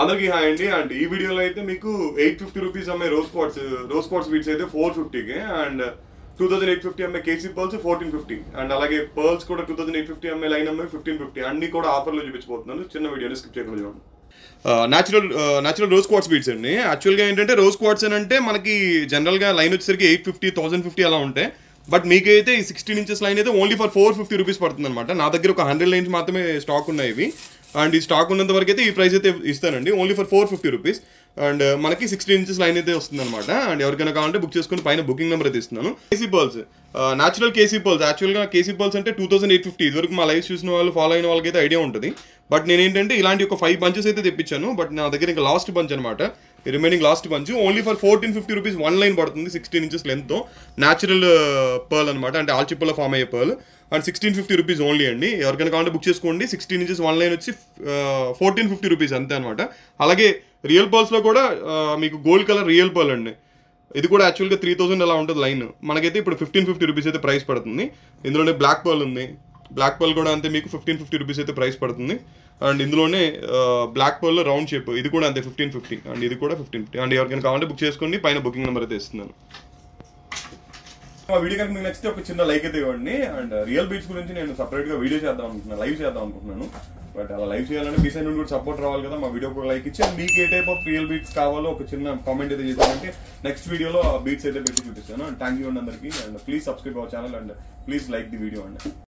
అందరికీ హాయ్ అండి. అండ్ ఈ వీడియోలో అయితే మీకు 850 రూపీస్ అమ్మే రోజ్ క్వార్ట్స్ బీట్స్ అయితే 450కి అండ్ 2850 అమ్మే కేసీ పర్ల్స్ 1450 అండ్ అలాగే పర్ల్స్ కూడా 2850 అమ్మే లైన్ అమ్మే 1550 అన్ని కూడా ఆఫర్లో చూపించబోతున్నాను. చిన్న వీడియోని స్కిప్ చేయకుండా చూడండి. న్యాచురల్ రోజ్ క్వార్ట్స్ బీట్స్ అండి. యాక్చువల్గా ఏంటంటే రోజ్ క్వార్ట్స్ అని అంటే మనకి జనరల్గా లైన్ వచ్చేసరికి 850, 1050 అలా ఉంటాయి. బట్ మీకైతే ఈ 16 ఇంచెస్ లైన్ అయితే ఓన్లీ ఫర్ 450 రూపీస్ పడుతుంది అనమాట. నా దగ్గర ఒక 100 లైన్స్ మాత్రమే స్టాక్ ఉన్నాయి ఇవి. అండ్ ఈ స్టాక్ ఉన్నంత వరకు అయితే ఈ ప్రైస్ అయితే ఇస్తానండి, ఓన్లీ ఫర్ 450 రూపీస్. అండ్ మనకి 16 ఇంచెస్ లైన్ అయితే వస్తుంది అనమాట. అండ్ ఎవరికైనా కావాలంటే బుక్ చేసుకుని పైన బుకింగ్ నెంబర్ అయితే ఇస్తున్నాను. KC pearls, natural KC pearls. యాక్చువల్గా కేసీ పర్ల్స్ అంటే 2850. ఇదివరకు మా లైవ్ చూసిన వాళ్ళు, ఫాలో అయిన వాళ్ళకి అయితే ఐడియా ఉంటుంది. బట్ నేనేంటంటే ఇలాంటి ఒక 5 బంచెస్ అయితే తెప్పించాను. బట్ నా దగ్గర ఇంకా లాస్ట్ బంచ్ అనమాట, remaining last bunch. Only for 1450 rupees 1 line పడుతుంది, 16 ఇంచెస్ లెంత్తో. న్యాచురల్ పర్ల్ అనమాట, అంటే ఆల్చిప్పలో ఫామ్ అయ్యే పర్ల్. అండ్ 1650 రూపీస్ ఓన్లీ అండి. ఎవరికైనా కావాలంటే బుక్ చేసుకోండి. 16 ఇంచెస్ 1 లైన్ వచ్చి 1450 రూపీస్ అంతే అనమాట. అలాగే రియల్ పర్ల్స్లో కూడా మీకు గోల్డ్ కలర్ రియల్ పర్ల్ అండి. ఇది కూడా యాక్చువల్గా 3000 అలా ఉంటుంది లైన్. మనకైతే ఇప్పుడు 1550 రూపీస్ అయితే ప్రైస్ పడుతుంది. ఇందులోనే బ్లాక్ పర్ల్ ఉంది. బ్లాక్ పర్ల్ కూడా అంతే మీకు 1550 రూపీస్ అయితే ప్రైస్ పడుతుంది. అండ్ ఇందులోనే బ్లాక్ పర్ల్ రౌండ్ షేప్, ఇది కూడా అంతే 1550. అండ్ ఇది కూడా 1550. అండ్ ఎవరికైనా కావాలంటే బుక్ చేసుకోండి, పైన బుకింగ్ నెంబర్ అయితే ఇస్తున్నాను. మా వీడియో కనుక మీకు నచ్చితే ఒక చిన్న లైక్ అయితే ఇవ్వండి. అండ్ రియల్ బీట్స్ గురించి నేను సపరేట్గా వీడియో చేద్దాం అనుకుంటున్నాను, లైవ్ చేద్దాం అనుకుంటున్నాను. బట్ అలా లైవ్ చేయాలంటే మీ సైడ్ నుండి కూడా సపోర్ట్ రావాలి కదా. మా వీడియోకి ఒక లైక్ ఇచ్చి మీకు ఏ టైప్ ఆఫ్ రియల్ బీట్స్ కావాలో ఒక చిన్న కామెంట్ అయితే చేశానంటే నెక్స్ట్ వీడియోలో ఆ బీట్స్ అయితే పెట్టి చూపిస్తాను. అండ్ థ్యాంక్ యూ అండి అందరికీ. And please subscribe our channel and please like the video అండి.